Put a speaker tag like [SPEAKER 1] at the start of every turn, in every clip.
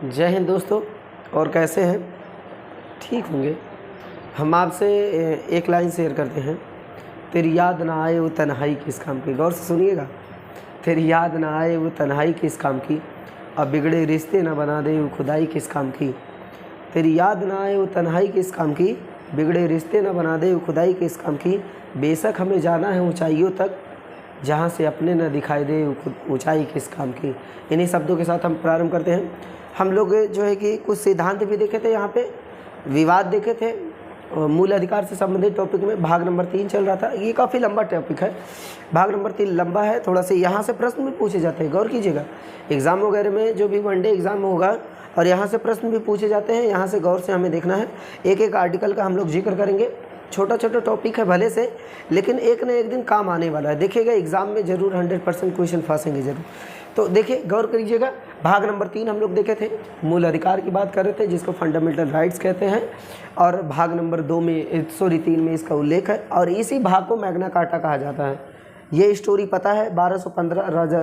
[SPEAKER 1] जय हिंद दोस्तों। और कैसे हैं? ठीक होंगे। हम आपसे एक लाइन शेयर करते हैं। तेरी याद ना आए वो तन्हाई किस काम की। गौर से सुनिएगा। तेरी याद ना आए वो तन्हाई किस काम की, अब बिगड़े रिश्ते ना बना दे वो खुदाई किस काम की। तेरी याद ना आए वो तन्हाई किस काम की, बिगड़े रिश्ते ना बना दे वो खुदाई किस काम की। बेशक हमें जाना है ऊंचाइयों तक, जहाँ से अपने न दिखाई दे ऊंचाई किस काम की। इन्हीं शब्दों के साथ हम प्रारंभ करते हैं। हम लोग जो है कि कुछ सिद्धांत भी देखे थे, यहाँ पे विवाद देखे थे। मूल अधिकार से संबंधित टॉपिक में भाग नंबर 3 चल रहा था। ये काफ़ी लंबा टॉपिक है, भाग नंबर 3 लंबा है थोड़ा सा। यहाँ से प्रश्न भी पूछे जाते हैं, गौर कीजिएगा। एग्ज़ाम वगैरह में जो भी वनडे एग्ज़ाम होगा और यहाँ से प्रश्न भी पूछे जाते हैं, यहाँ से गौर से हमें देखना है। एक एक आर्टिकल का हम लोग जिक्र करेंगे। छोटा छोटा टॉपिक है भले से, लेकिन एक न एक दिन काम आने वाला है। देखिएगा एग्ज़ाम में ज़रूर 100% क्वेश्चन फंसेंगे ज़रूर। तो देखिए, गौर करिएगा। भाग नंबर 3 हम लोग देखे थे, मूल अधिकार की बात कर रहे थे, जिसको फंडामेंटल राइट्स कहते हैं। और भाग नंबर 3 में इसका उल्लेख है, और इसी भाग को मैग्ना कार्टा कहा जाता है। ये स्टोरी पता है 1215 राजा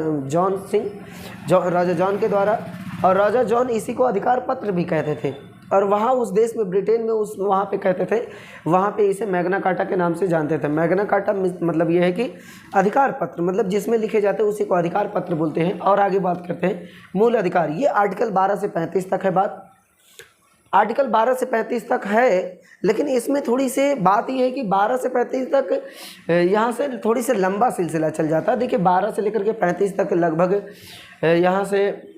[SPEAKER 1] जॉन के द्वारा। और राजा जॉन इसी को अधिकार पत्र भी कहते थे। और वहाँ उस देश में, ब्रिटेन में, वहाँ पे कहते थे, वहाँ पे इसे मैग्ना कार्टा के नाम से जानते थे। मैग्ना कार्टा मतलब ये है कि अधिकार पत्र, मतलब जिसमें लिखे जाते हैं उसी को अधिकार पत्र बोलते हैं। और आगे बात करते हैं मूल अधिकार। ये आर्टिकल 12 से 35 तक है बात। आर्टिकल 12 से 35 तक है, लेकिन इसमें थोड़ी सी बात ये है कि 12 से 35 तक यहाँ से थोड़ी से लंबा सिलसिला चल जाता है। देखिए 12 से लेकर के 35 तक लगभग यहाँ से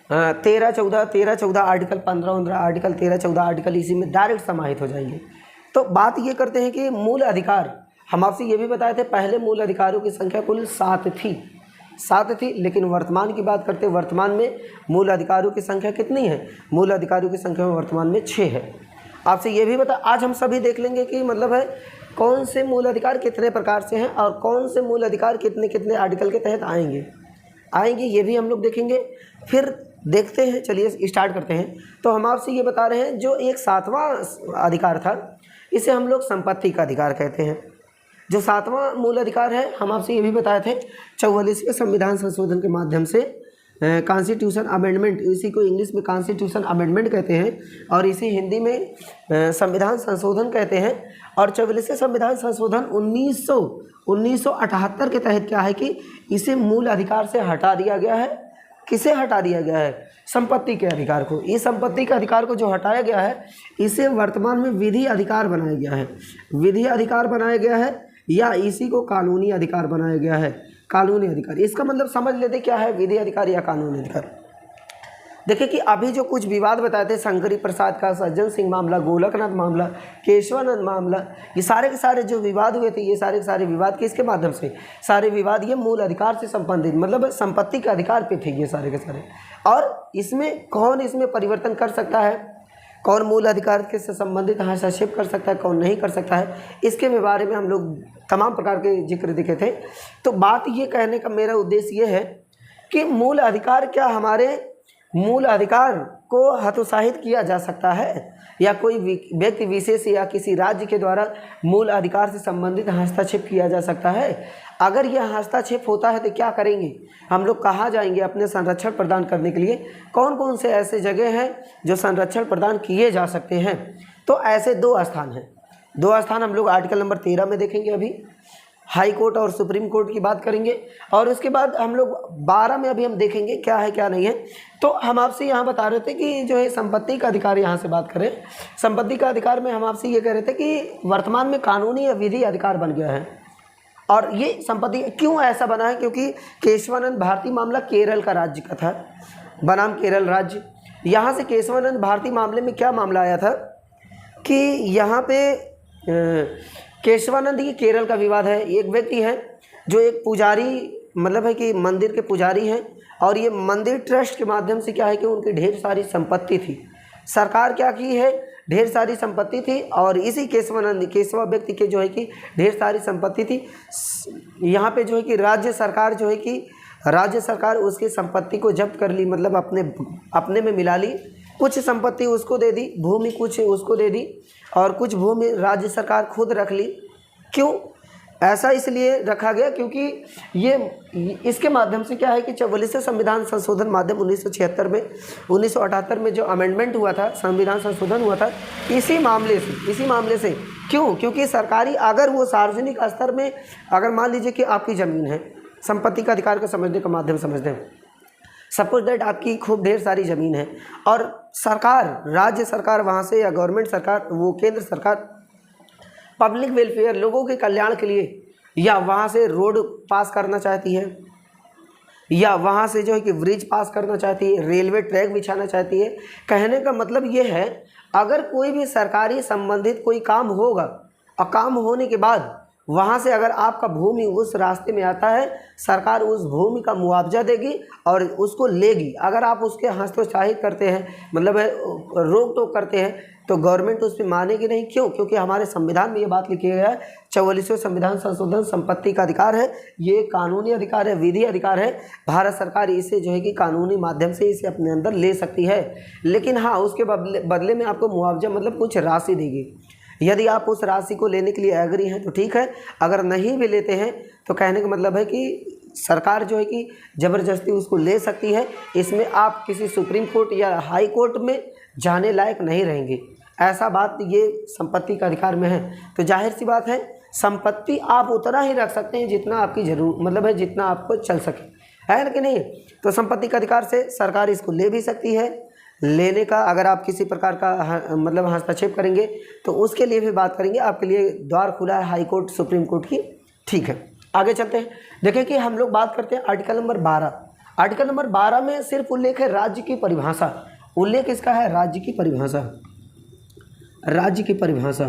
[SPEAKER 1] 13-14 आर्टिकल, 15-15 आर्टिकल, 13-14 आर्टिकल इसी में डायरेक्ट समाहित हो जाएंगे। तो बात ये करते हैं कि मूल अधिकार, हम आपसे ये भी बताए थे पहले मूल अधिकारों की संख्या कुल 7 थी, लेकिन वर्तमान की बात करते हैं, वर्तमान में मूल अधिकारों की संख्या कितनी है? मूल अधिकारों की संख्या में वर्तमान में 6 है। आपसे ये भी बता, आज हम सभी देख लेंगे कि मतलब है कौन से मूल अधिकार कितने प्रकार से हैं और कौन से मूल अधिकार कितने कितने आर्टिकल के तहत आएंगे, ये भी हम लोग देखेंगे। फिर देखते हैं, चलिए स्टार्ट करते हैं। तो हम आपसे ये बता रहे हैं, जो एक 7वां अधिकार था, इसे हम लोग संपत्ति का अधिकार कहते हैं। जो 7वां मूल अधिकार है, हम आपसे ये भी बताए थे 44वें संविधान संशोधन के माध्यम से, कॉन्स्टिट्यूशन अमेंडमेंट, इसी को इंग्लिश में कॉन्स्टिट्यूशन अमेंडमेंट कहते हैं और इसी हिंदी में संविधान संशोधन कहते हैं। और 44वें संविधान संशोधन 1978 के तहत क्या है कि इसे मूल अधिकार से हटा दिया गया है। किसे हटा दिया गया है? संपत्ति के अधिकार को। इस संपत्ति के अधिकार को जो हटाया गया है, इसे वर्तमान में विधि अधिकार बनाया गया है। विधि अधिकार बनाया गया है, या इसी को कानूनी अधिकार बनाया गया है। कानूनी अधिकार, इसका मतलब समझ लेते क्या है विधि अधिकार या कानूनी अधिकार। देखिए कि अभी जो कुछ विवाद बताए थे, शंकरी प्रसाद का, सज्जन सिंह मामला, गोलकनाथ मामला, केशवानंद मामला, ये सारे के सारे जो विवाद हुए थे, ये सारे के सारे विवाद किसके माध्यम से? सारे विवाद ये मूल अधिकार से संबंधित, मतलब संपत्ति के अधिकार पे थे ये सारे के सारे। और इसमें कौन इसमें परिवर्तन कर सकता है, कौन मूल अधिकार के से संबंधित हस्तक्षेप कर सकता है, कौन नहीं कर सकता है, इसके बारे में हम लोग तमाम प्रकार के जिक्र देखे थे। तो बात ये कहने का मेरा उद्देश्य ये है कि मूल अधिकार क्या हमारे मूल अधिकार को हतोत्साहित किया जा सकता है, या कोई व्यक्ति विशेष या किसी राज्य के द्वारा मूल अधिकार से संबंधित हस्तक्षेप किया जा सकता है? अगर यह हस्तक्षेप होता है तो क्या करेंगे हम लोग? कहाँ जाएंगे अपने संरक्षण प्रदान करने के लिए? कौन कौन से ऐसे जगह हैं जो संरक्षण प्रदान किए जा सकते हैं? तो ऐसे 2 स्थान हैं। 2 स्थान हम लोग आर्टिकल नंबर 13 में देखेंगे। अभी हाई कोर्ट और सुप्रीम कोर्ट की बात करेंगे, और उसके बाद हम लोग 12 में अभी हम देखेंगे क्या है क्या नहीं है। तो हम आपसे यहाँ बता रहे थे कि जो है संपत्ति का अधिकार, यहाँ से बात करें संपत्ति का अधिकार में, हम आपसे ये कह रहे थे कि वर्तमान में कानूनी या विधि अधिकार बन गया है। और ये संपत्ति क्यों ऐसा बना है? क्योंकि केशवानंद भारती मामला केरल का राज्य का था, बनाम केरल राज्य। यहाँ से केशवानंद भारती मामले में क्या मामला आया था कि यहाँ पे केशवानंद, ये केरल का विवाद है। एक व्यक्ति है जो एक पुजारी, मतलब है कि मंदिर के पुजारी हैं, और ये मंदिर ट्रस्ट के माध्यम से क्या है कि उनकी ढेर सारी संपत्ति थी। सरकार क्या की है, ढेर सारी संपत्ति थी, और इसी केशवा व्यक्ति के जो है कि ढेर सारी संपत्ति थी। यहाँ पे जो है कि राज्य सरकार उसकी संपत्ति को जब्त कर ली, मतलब अपने में मिला ली। कुछ संपत्ति उसको दे दी, भूमि कुछ उसको दे दी, और कुछ भूमि राज्य सरकार खुद रख ली। क्यों? ऐसा इसलिए रखा गया क्योंकि ये इसके माध्यम से क्या है कि 44वें संविधान संशोधन माध्यम 1976 में 1978 में जो अमेंडमेंट हुआ था, संविधान संशोधन हुआ था, इसी मामले से क्यों, क्योंकि सरकारी अगर वो सार्वजनिक स्तर में अगर मान लीजिए कि आपकी ज़मीन है, संपत्ति का अधिकार को समझने का माध्यम समझते हैं, सपोज दैट आपकी खूब ढेर सारी ज़मीन है और सरकार, राज्य सरकार वहाँ से या गवर्नमेंट सरकार, वो केंद्र सरकार पब्लिक वेलफेयर, लोगों के कल्याण के लिए या वहाँ से रोड पास करना चाहती है या वहाँ से जो है कि ब्रिज पास करना चाहती है, रेलवे ट्रैक बिछाना चाहती है। कहने का मतलब ये है, अगर कोई भी सरकारी संबंधित कोई काम होगा और काम होने के बाद वहाँ से अगर आपका भूमि उस रास्ते में आता है, सरकार उस भूमि का मुआवजा देगी और उसको लेगी। अगर आप उसके हस्तक्षेप करते हैं, मतलब रोक टोक करते हैं, तो गवर्नमेंट उस पर मानेगी नहीं। क्यों? क्योंकि हमारे संविधान में ये बात लिखी गई है, 44वें संविधान संशोधन संपत्ति का अधिकार है, ये कानूनी अधिकार है, विधि अधिकार है। भारत सरकार इसे जो है कि कानूनी माध्यम से इसे अपने अंदर ले सकती है, लेकिन हाँ, उसके बदले में आपको मुआवजा मतलब कुछ राशि देगी। यदि आप उस राशि को लेने के लिए एग्री हैं तो ठीक है, अगर नहीं भी लेते हैं तो कहने का मतलब है कि सरकार जो है कि ज़बरदस्ती उसको ले सकती है। इसमें आप किसी सुप्रीम कोर्ट या हाई कोर्ट में जाने लायक नहीं रहेंगे। ऐसा बात ये संपत्ति का अधिकार में है। तो जाहिर सी बात है, संपत्ति आप उतना ही रख सकते हैं जितना आपकी मतलब है, जितना आपको चल सके, है ना कि नहीं। तो संपत्ति का अधिकार से सरकार इसको ले भी सकती है। लेने का अगर आप किसी प्रकार का मतलब हस्तक्षेप करेंगे तो उसके लिए भी बात करेंगे, आपके लिए द्वार खुला है हाई कोर्ट, सुप्रीम कोर्ट की। ठीक है, आगे चलते हैं। देखें कि हम लोग बात करते हैं आर्टिकल नंबर 12। आर्टिकल नंबर 12 में सिर्फ उल्लेख है राज्य की परिभाषा। उल्लेख इसका है राज्य की परिभाषा। राज्य की परिभाषा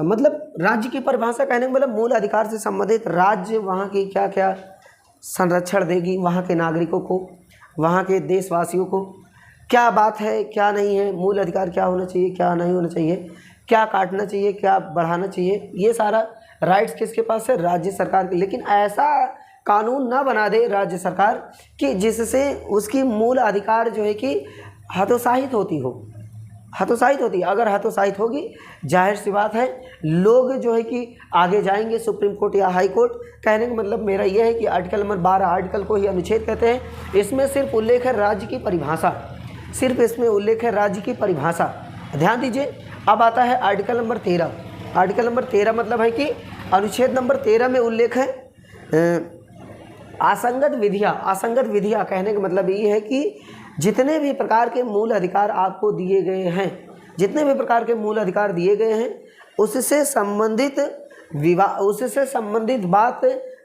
[SPEAKER 1] मतलब राज्य की परिभाषा कहने का मतलब मूल अधिकार से संबंधित राज्य वहाँ की क्या क्या संरक्षण देगी, वहाँ के नागरिकों को, वहाँ के देशवासियों को क्या बात है, क्या नहीं है, मूल अधिकार क्या होना चाहिए, क्या नहीं होना चाहिए, क्या काटना चाहिए, क्या बढ़ाना चाहिए, ये सारा राइट्स किसके पास है? राज्य सरकार के। लेकिन ऐसा कानून ना बना दे राज्य सरकार कि जिससे उसकी मूल अधिकार जो है कि हतोत्साहित होती है। अगर हतोत्साहित होगी, जाहिर सी बात है लोग जो है कि आगे जाएंगे सुप्रीम कोर्ट या हाई कोर्ट। कहने का मतलब मेरा यह है कि आर्टिकल नंबर 12 आर्टिकल को ही अनुच्छेद कहते हैं। इसमें सिर्फ उल्लेख है राज्य की परिभाषा, सिर्फ इसमें उल्लेख है राज्य की परिभाषा। ध्यान दीजिए। अब आता है आर्टिकल नंबर 13। आर्टिकल नंबर 13 मतलब है कि अनुच्छेद नंबर 13 में उल्लेख है असंगत विधियाँ। असंगत विधियाँ कहने का मतलब ये है कि जितने भी प्रकार के मूल अधिकार आपको दिए गए हैं, जितने भी प्रकार के मूल अधिकार दिए गए हैं, उससे संबंधित बात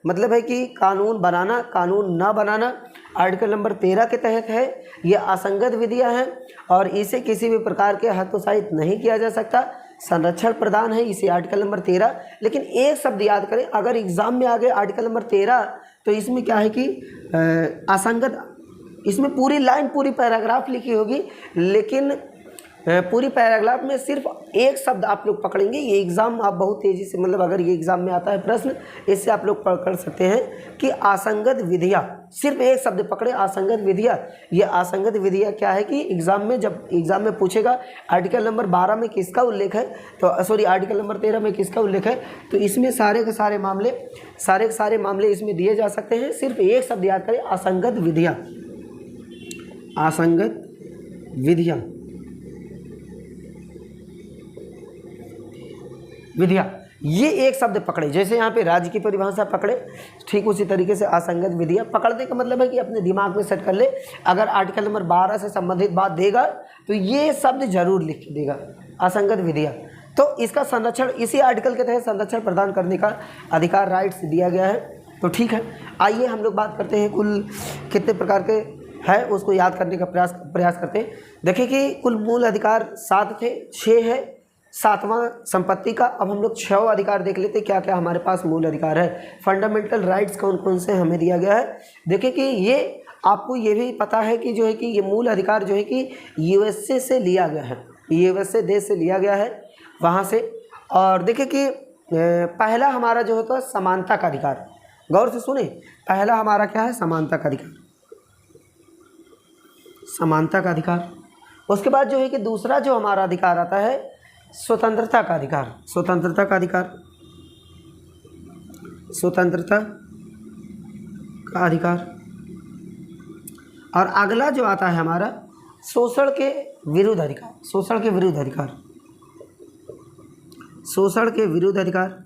[SPEAKER 1] मतलब है कि कानून बनाना, कानून ना बनाना आर्टिकल नंबर 13 के तहत है। ये असंगत विधियां हैं और इसे किसी भी प्रकार के हतोत्साहित नहीं किया जा सकता। संरक्षण प्रदान है इसे आर्टिकल नंबर 13। लेकिन एक शब्द याद करें, अगर एग्जाम में आ गए आर्टिकल नंबर 13 तो इसमें क्या है कि असंगत, इसमें पूरी लाइन पूरी पैराग्राफ लिखी होगी, लेकिन पूरी पैराग्राफ में सिर्फ एक शब्द आप लोग पकड़ेंगे। ये एग्ज़ाम आप बहुत तेज़ी से, मतलब अगर ये एग्ज़ाम में आता है प्रश्न, इससे आप लोग पकड़ सकते हैं कि असंगत विधियाँ। सिर्फ एक शब्द पकड़े, असंगत विधियाँ। ये असंगत विधियाँ क्या है कि एग्ज़ाम में, जब एग्ज़ाम में पूछेगा आर्टिकल नंबर 12 में किसका उल्लेख है, तो सॉरी आर्टिकल नंबर 13 में किसका उल्लेख है, तो इसमें सारे के सारे मामले इसमें दिए जा सकते हैं। सिर्फ एक शब्द याद करें, असंगत विधियाँ। असंगत विधियाँ ये एक शब्द पकड़े। जैसे यहाँ पे राज्य की परिभाषा पकड़े, ठीक उसी तरीके से असंगत विधियाँ पकड़ने का मतलब है कि अपने दिमाग में सेट कर ले, अगर आर्टिकल नंबर 12 से संबंधित बात देगा तो ये शब्द जरूर लिख के देगा, असंगत विधियाँ। तो इसका संरक्षण इसी आर्टिकल के तहत संरक्षण प्रदान करने का अधिकार, राइट्स दिया गया है। तो ठीक है, आइए हम लोग बात करते हैं कुल कितने प्रकार के है उसको याद करने का प्रयास करते हैं। देखिए कि कुल मूल अधिकार 7 थे, 6 है 7वां संपत्ति का। अब हम लोग 6 अधिकार देख लेते क्या क्या हमारे पास मूल अधिकार है। फंडामेंटल राइट्स कौन कौन से हमें दिया गया है। देखिए कि ये आपको ये भी पता है कि जो है कि ये मूल अधिकार जो है कि यूएसए से लिया गया है, यूएसए देश से लिया गया है वहाँ से। और देखिए कि पहला हमारा जो होता है समानता का अधिकार। गौर से सुने, पहला हमारा क्या है? समानता का अधिकार, समानता का अधिकार। उसके बाद जो है कि दूसरा जो हमारा अधिकार आता है स्वतंत्रता का अधिकार, स्वतंत्रता का अधिकार, स्वतंत्रता का अधिकार। और अगला जो आता है हमारा शोषण के विरुद्ध अधिकार, शोषण के विरुद्ध अधिकार, शोषण के विरुद्ध अधिकार।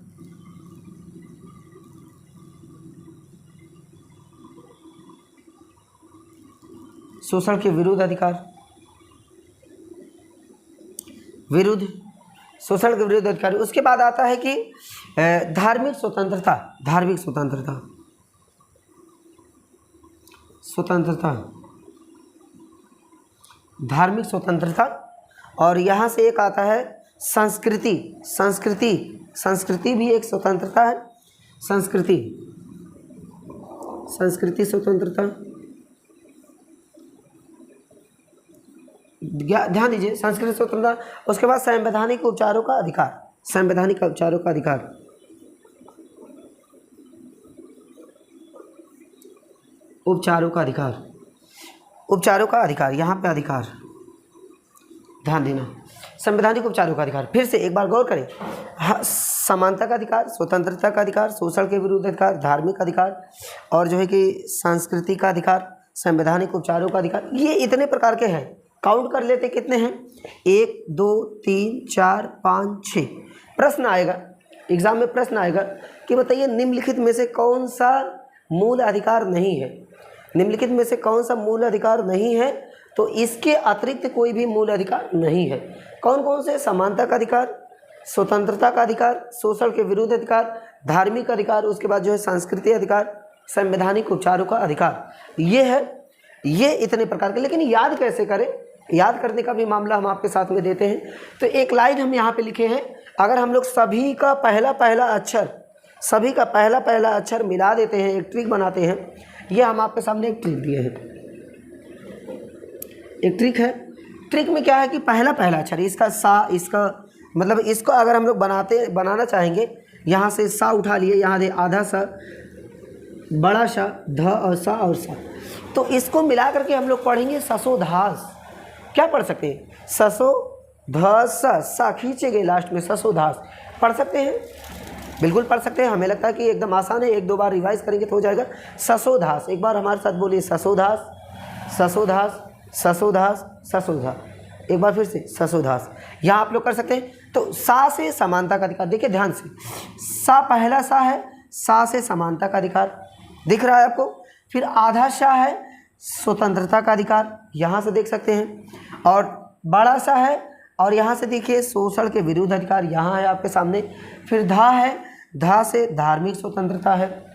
[SPEAKER 1] शोषण के विरुद्ध अधिकार, विरुद्ध, शोषण के विरुद्ध अधिकार। उसके बाद आता है कि धार्मिक स्वतंत्रता, धार्मिक स्वतंत्रता, स्वतंत्रता, धार्मिक स्वतंत्रता। और यहाँ से एक आता है संस्कृति, संस्कृति, संस्कृति भी एक स्वतंत्रता है, संस्कृति, संस्कृति स्वतंत्रता। ध्यान दीजिए, संस्कृति स्वतंत्रता। उसके बाद संवैधानिक उपचारों का अधिकार, संवैधानिक उपचारों का अधिकार, उपचारों का अधिकार, उपचारों का अधिकार। यहाँ पे अधिकार ध्यान देना, संवैधानिक उपचारों का अधिकार। फिर से एक बार गौर करें, समानता का अधिकार, स्वतंत्रता का अधिकार, शोषण के विरुद्ध अधिकार, धार्मिक अधिकार और जो है कि संस्कृति का अधिकार, संवैधानिक उपचारों का अधिकार। ये इतने प्रकार के हैं। काउंट कर लेते कितने हैं, 1 2 3 4 5 6। प्रश्न आएगा एग्जाम में, प्रश्न आएगा कि बताइए निम्नलिखित में से कौन सा मूल अधिकार नहीं है, निम्नलिखित में से कौन सा मूल अधिकार नहीं है। तो इसके अतिरिक्त कोई भी मूल अधिकार नहीं है। कौन कौन से, समानता का अधिकार, स्वतंत्रता का अधिकार, शोषण के विरुद्ध अधिकार, धार्मिक अधिकार, उसके बाद जो है सांस्कृतिक अधिकार, संवैधानिक उपचारों का अधिकार। ये है, ये इतने प्रकार के। लेकिन याद कैसे करें, याद करने का भी मामला हम आपके साथ में देते हैं। तो एक लाइन हम यहाँ पे लिखे हैं, अगर हम लोग सभी का पहला पहला अक्षर, सभी का पहला पहला अक्षर मिला देते हैं, एक ट्रिक बनाते हैं। ये हम आपके सामने एक ट्रिक दिए हैं, एक ट्रिक है। ट्रिक में क्या है कि पहला पहला अक्षर, इसका सा, इसका मतलब इसको अगर हम लोग बनाना चाहेंगे, यहाँ से सा उठा लिए, यहाँ दे आधा सा, बड़ा सा, ध और सा और सा, तो इसको मिला करके हम लोग पढ़ेंगे ससोधास। क्या पढ़ सकते हैं, ससो ध सा खींचेंगे लास्ट में, ससोधास पढ़ सकते हैं, बिल्कुल पढ़ सकते हैं। हमें लगता है कि एकदम आसान है, 1 2 बार रिवाइज करेंगे तो हो जाएगा। ससोधास, एक बार हमारे साथ बोलिए, ससोधास, ससोधास, ससोधास, ससोधास। एक बार फिर से, ससोधास। यहाँ आप लोग कर सकते हैं। तो सा से समानता का अधिकार, देखिए ध्यान से, सा पहला सा है, सा से समानता का अधिकार दिख रहा है आपको। फिर आधा सा है स्वतंत्रता का अधिकार, यहाँ से देख सकते हैं। और बड़ा सा है, और यहाँ से देखिए शोषण के विरुद्ध अधिकार, यहाँ है आपके सामने। फिर धा है, धा से धार्मिक स्वतंत्रता है।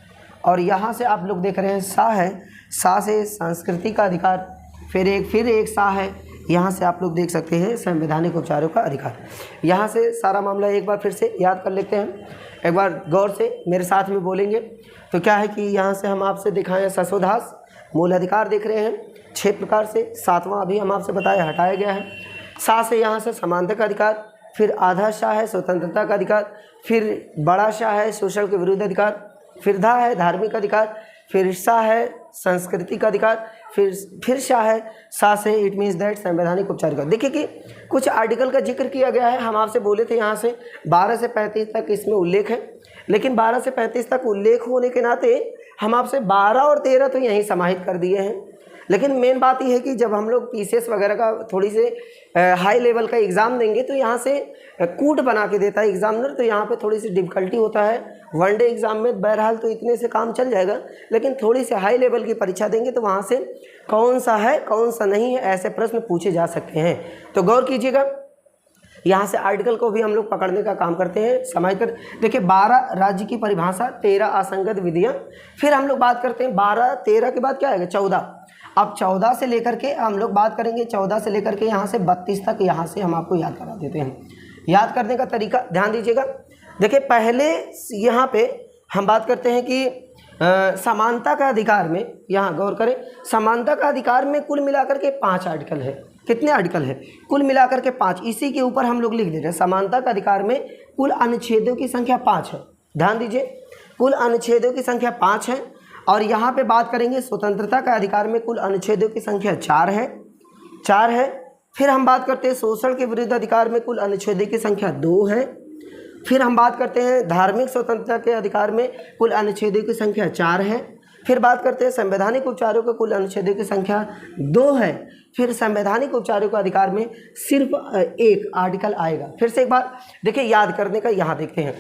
[SPEAKER 1] और यहाँ से आप लोग देख रहे हैं सा है, सा से संस्कृति का अधिकार। फिर एक सा है, यहाँ से आप लोग देख सकते हैं संवैधानिक उपचारों का अधिकार। यहाँ से सारा मामला एक बार फिर से याद कर लेते हैं, एक बार गौर से मेरे साथ में बोलेंगे। तो क्या है कि यहाँ से हम आपसे दिखाएं ससोधास, मूल अधिकार देख रहे हैं 6 प्रकार से। 7वां अभी हम आपसे बताया हटाया गया है। सा से यहाँ से समानता का अधिकार, फिर आधा शाह है स्वतंत्रता का अधिकार, फिर बड़ा शाह है शोषण के विरुद्ध अधिकार, फिर धा है धार्मिक अधिकार, फिर सा है संस्कृति का अधिकार, फिर शाह है सा से इट मीन्स दैट संवैधानिक उपचार का। देखिए कि कुछ आर्टिकल का जिक्र किया गया है। हम आपसे बोले थे यहाँ से 12 से 35 तक इसमें उल्लेख है, लेकिन 12 से 35 तक उल्लेख होने के नाते हम आपसे 12 और 13 तो यहीं समाहित कर दिए हैं। लेकिन मेन बात यह है कि जब हम लोग पीसीएस वगैरह का थोड़ी से हाई लेवल का एग्ज़ाम देंगे तो यहाँ से कूट बना के देता है एग्जामिनर, तो यहाँ पे थोड़ी सी डिफ़िकल्टी होता है। वनडे एग्ज़ाम में बहरहाल तो इतने से काम चल जाएगा, लेकिन थोड़ी सी हाई लेवल की परीक्षा देंगे तो वहाँ से कौन सा है कौन सा नहीं है ऐसे प्रश्न पूछे जा सकते हैं। तो गौर कीजिएगा, यहाँ से आर्टिकल को भी हम लोग पकड़ने का काम करते हैं, समझ कर। देखिए 12 राज्य की परिभाषा, 13 असंगत विधियाँ, फिर हम लोग बात करते हैं 12-13 के बाद क्या आएगा 14। अब 14 से लेकर के हम लोग बात करेंगे, 14 से लेकर के यहाँ से 32 तक, यहाँ से हम आपको याद करा देते हैं। याद करने का तरीका ध्यान दीजिएगा। देखिए पहले यहाँ पे हम बात करते हैं कि समानता का अधिकार में, यहाँ गौर करें, समानता का अधिकार में कुल मिलाकर के 5 आर्टिकल है। कितने आर्टिकल है? कुल मिलाकर के 5। इसी के ऊपर हम लोग लिख देते हैं समानता का अधिकार में कुल अनुच्छेदों की संख्या 5 है। ध्यान दीजिए, कुल अनुच्छेदों की संख्या 5 है। और यहाँ पे बात करेंगे स्वतंत्रता का अधिकार में कुल अनुच्छेदों की संख्या 4 है। फिर हम बात करते हैं शोषण के विरुद्ध अधिकार में कुल अनुच्छेदों की संख्या 2 है। फिर हम बात करते हैं धार्मिक स्वतंत्रता के अधिकार में कुल अनुच्छेदों की संख्या 4 है। फिर बात करते हैं संवैधानिक उपचारों के कुल अनुच्छेदों की संख्या 2 है। फिर संवैधानिक उपचारों के अधिकार में सिर्फ एक आर्टिकल आएगा। फिर से एक बार देखिए, याद करने का यहाँ देखते हैं,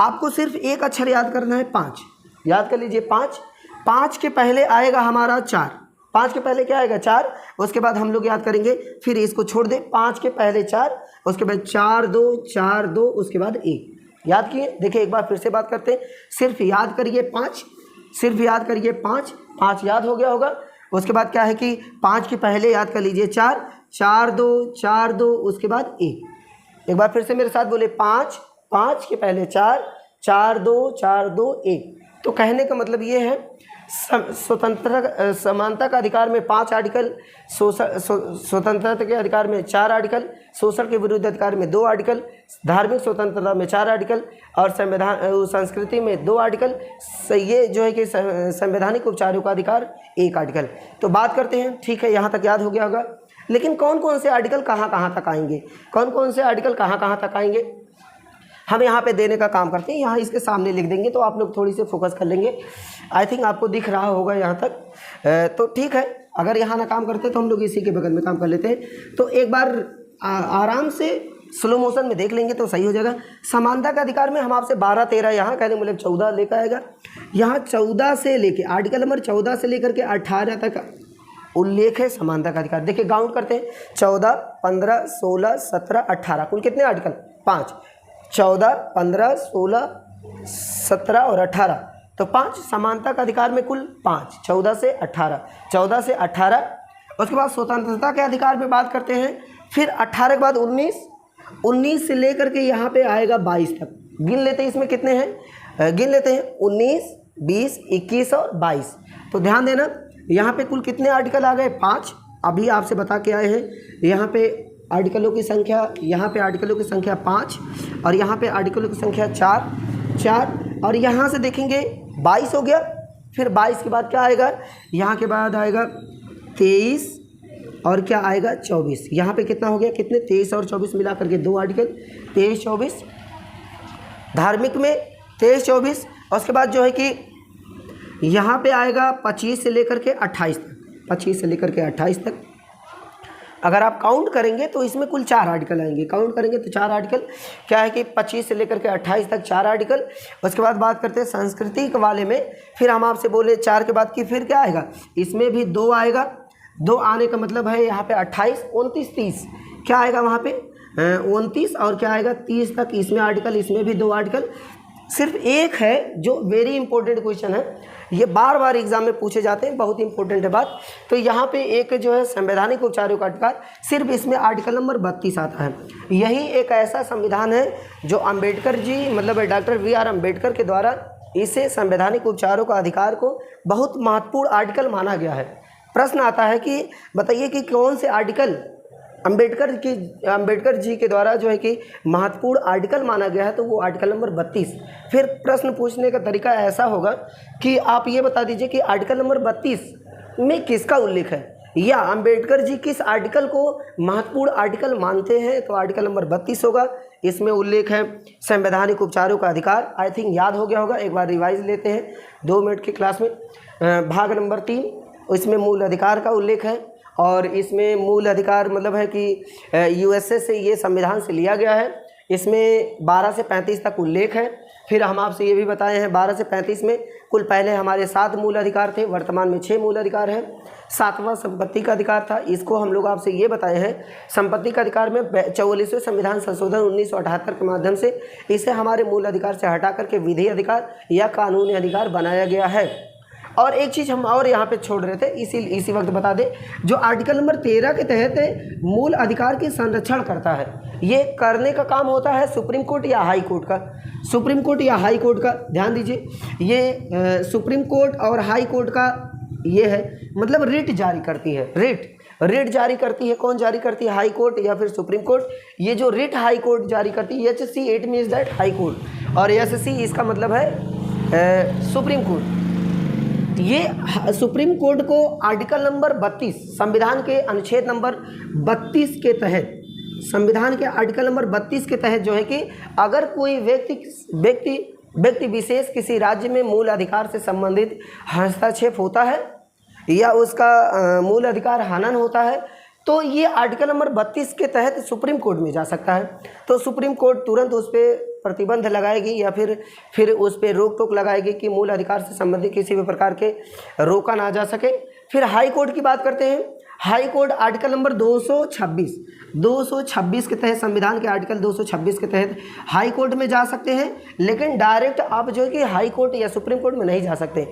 [SPEAKER 1] आपको सिर्फ एक अक्षर याद करना है 5, याद कर लीजिए 5। 5 के पहले आएगा हमारा 4, 5 के पहले क्या आएगा 4, उसके बाद हम लोग याद करेंगे, फिर इसको छोड़ दें, 5 के पहले 4, उसके बाद 4 2, उसके बाद 1। याद किए? देखिए एक बार फिर से बात करते हैं, सिर्फ याद करिए 5, सिर्फ याद करिए 5, 5 याद हो गया होगा। उसके बाद क्या है कि 5 के पहले याद कर लीजिए 4, 4 2, उसके बाद 1। एक बार फिर से मेरे साथ बोले 5, 5 के पहले 4, 4 2, 1। तो कहने का मतलब ये है स्वतंत्रता समानता का अधिकार में 5 आर्टिकल, स्वतंत्रता के अधिकार में 4 आर्टिकल, शोषण के विरुद्ध अधिकार में 2 आर्टिकल, धार्मिक स्वतंत्रता में 4 आर्टिकल और संस्कृति में 2 आर्टिकल, ये जो है कि संवैधानिक उपचारों का अधिकार 1 आर्टिकल। तो बात करते हैं, ठीक है, यहाँ तक याद हो गया होगा। लेकिन कौन कौन से आर्टिकल कहाँ तक आएंगे, कौन कौन से आर्टिकल कहाँ तक आएंगे, हम यहाँ पे देने का काम करते हैं। यहाँ इसके सामने लिख देंगे तो आप लोग थोड़ी सी फोकस कर लेंगे। आई थिंक आपको दिख रहा होगा यहाँ तक, तो ठीक है। अगर यहाँ ना काम करते तो हम लोग इसी के बगल में काम कर लेते हैं। तो एक बार आराम से स्लो मोशन में देख लेंगे तो सही हो जाएगा। समानता का अधिकार में हम आपसे 12 13 यहाँ कहने मतलब 14 लेकर आएगा। यहाँ 14 से लेके आर्टिकल नंबर 14 से लेकर के 18 तक उल्लेख है समानता का अधिकार। देखिए काउंट करते हैं, 14 15 16 17 18, कुल कितने आर्टिकल? 5। 14 15 16 17 और 18, तो 5 समानता का अधिकार में कुल 5, 14 से 18, 14 से 18। उसके बाद स्वतंत्रता के अधिकार पे बात करते हैं, फिर 18 के बाद 19, 19 से लेकर के यहाँ पे आएगा 22 तक। गिन लेते हैं इसमें कितने हैं, गिन लेते हैं 19 20 21 और 22। तो ध्यान देना, यहाँ पे कुल कितने आर्टिकल आ गए? 5। अभी आपसे बता के आए हैं, यहाँ पे आर्टिकलों की संख्या, यहाँ पे आर्टिकलों की संख्या 5 और यहाँ पे आर्टिकलों की संख्या 4 और यहाँ से देखेंगे 22 हो गया। फिर 22 के बाद क्या आएगा? यहाँ के बाद आएगा 23 और क्या आएगा? 24। यहाँ पे कितना हो गया? कितने? 23 और 24 मिला करके 2 आर्टिकल, 23 24। धार्मिक में 23 24। और उसके बाद जो है कि यहाँ पे आएगा 25 से लेकर के 28 तक, 25 से लेकर के 28 तक। अगर आप काउंट करेंगे तो इसमें कुल 4 आर्टिकल आएंगे। काउंट करेंगे तो 4 आर्टिकल क्या है कि 25 से लेकर के 28 तक 4 आर्टिकल। उसके बाद बात करते हैं सांस्कृतिक वाले में, फिर हम आपसे बोले 4 के बाद की फिर क्या आएगा? इसमें भी 2 आएगा। 2 आने का मतलब है यहाँ पे 28 29 30, क्या आएगा वहाँ पे? 29 और क्या आएगा? 30 तक इसमें आर्टिकल, इसमें भी 2 आर्टिकल। सिर्फ एक है जो वेरी इंपॉर्टेंट क्वेश्चन है, ये बार बार एग्जाम में पूछे जाते हैं, बहुत इंपॉर्टेंट है बात। तो यहाँ पे एक जो है संवैधानिक उपचारों का अधिकार, सिर्फ इसमें आर्टिकल नंबर 32 आता है। यही एक ऐसा संविधान है जो अम्बेडकर जी मतलब डॉक्टर BR अम्बेडकर के द्वारा इसे संवैधानिक उपचारों का अधिकार को बहुत महत्वपूर्ण आर्टिकल माना गया है। प्रश्न आता है कि बताइए कि कौन से आर्टिकल अम्बेडकर जी के द्वारा जो है कि महत्वपूर्ण आर्टिकल माना गया है, तो वो आर्टिकल नंबर 32। फिर प्रश्न पूछने का तरीका ऐसा होगा कि आप ये बता दीजिए कि आर्टिकल नंबर 32 में किसका उल्लेख है, या अम्बेडकर जी किस आर्टिकल को महत्वपूर्ण आर्टिकल मानते हैं, तो आर्टिकल नंबर 32 होगा। इसमें उल्लेख है संवैधानिक उपचारों का अधिकार। आई थिंक याद हो गया होगा, एक बार रिवाइज लेते हैं 2 मिनट की क्लास में। भाग नंबर 3, इसमें मूल अधिकार का उल्लेख है और इसमें मूल अधिकार मतलब है कि USA से ये संविधान से लिया गया है। इसमें 12 से 35 तक उल्लेख है। फिर हम आपसे ये भी बताए हैं 12 से 35 में कुल पहले हमारे 7 मूल अधिकार थे, वर्तमान में 6 मूल अधिकार हैं। 7वां संपत्ति का अधिकार था, इसको हम लोग आपसे ये बताए हैं संपत्ति का अधिकार में 44वें संविधान संशोधन 1978 के माध्यम से इसे हमारे मूल अधिकार से हटा करके विधि अधिकार या कानूनी अधिकार बनाया गया है। और एक चीज़ हम और यहाँ पे छोड़ रहे थे, इसी वक्त बता दें, जो आर्टिकल नंबर 13 के तहत मूल अधिकार की संरक्षण करता है, ये करने का काम होता है सुप्रीम कोर्ट या हाई कोर्ट का। सुप्रीम कोर्ट या हाई कोर्ट का ध्यान दीजिए, ये सुप्रीम कोर्ट और हाई कोर्ट का ये है, मतलब रिट जारी करती है। रिट जारी करती है, कौन जारी करती है? हाई कोर्ट या फिर सुप्रीम कोर्ट। ये जो रिट हाई कोर्ट जारी करती है, HC it means that high court, और SC इसका मतलब है सुप्रीम कोर्ट। ये सुप्रीम कोर्ट को आर्टिकल नंबर 32 संविधान के अनुच्छेद नंबर 32 के तहत, संविधान के आर्टिकल नंबर 32 के तहत जो है कि अगर कोई व्यक्ति विशेष किसी राज्य में मूल अधिकार से संबंधित हस्तक्षेप होता है या उसका मूल अधिकार हनन होता है तो ये आर्टिकल नंबर 32 के तहत सुप्रीम कोर्ट में जा सकता है। तो सुप्रीम कोर्ट तुरंत उस पर प्रतिबंध लगाएगी या फिर उस पर रोक टोक लगाएगी कि मूल अधिकार से संबंधित किसी भी प्रकार के रोका ना जा सके। फिर हाई कोर्ट की बात करते हैं। हाई कोर्ट आर्टिकल नंबर 226 के तहत, संविधान के आर्टिकल 226 के तहत हाई कोर्ट में जा सकते हैं, लेकिन डायरेक्ट आप जो है कि हाई कोर्ट या सुप्रीम कोर्ट में नहीं जा सकते।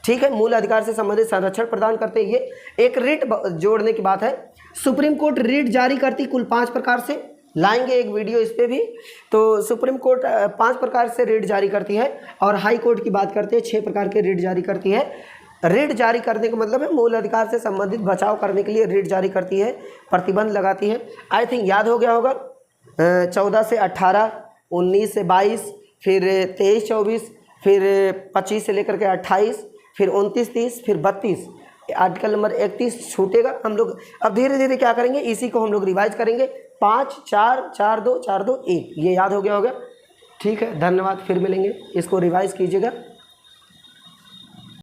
[SPEAKER 1] ठीक है, मूल अधिकार से संबंधित संरक्षण प्रदान करते हैं। ये एक रिट जोड़ने की बात है। सुप्रीम कोर्ट रिट जारी करती कुल 5 प्रकार से, लाएंगे एक वीडियो इस पे भी। तो सुप्रीम कोर्ट 5 प्रकार से रिट जारी करती है और हाई कोर्ट की बात करते हैं 6 प्रकार के रिट जारी करती है। रिट जारी करने का मतलब है मूल अधिकार से संबंधित बचाव करने के लिए रिट जारी करती है, प्रतिबंध लगाती है। आई थिंक याद हो गया होगा, 14 से 18, 19 से 22, फिर 23-24, फिर 25 से लेकर के 28, फिर 29-30, फिर 32, आर्टिकल नंबर 31 छूटेगा। हम लोग अब धीरे धीरे क्या करेंगे, इसी को हम लोग रिवाइज करेंगे। 5, 4, 4, 2, 4, 2, 1, ये याद हो गया होगा। ठीक है, धन्यवाद। फिर मिलेंगे, इसको रिवाइज कीजिएगा।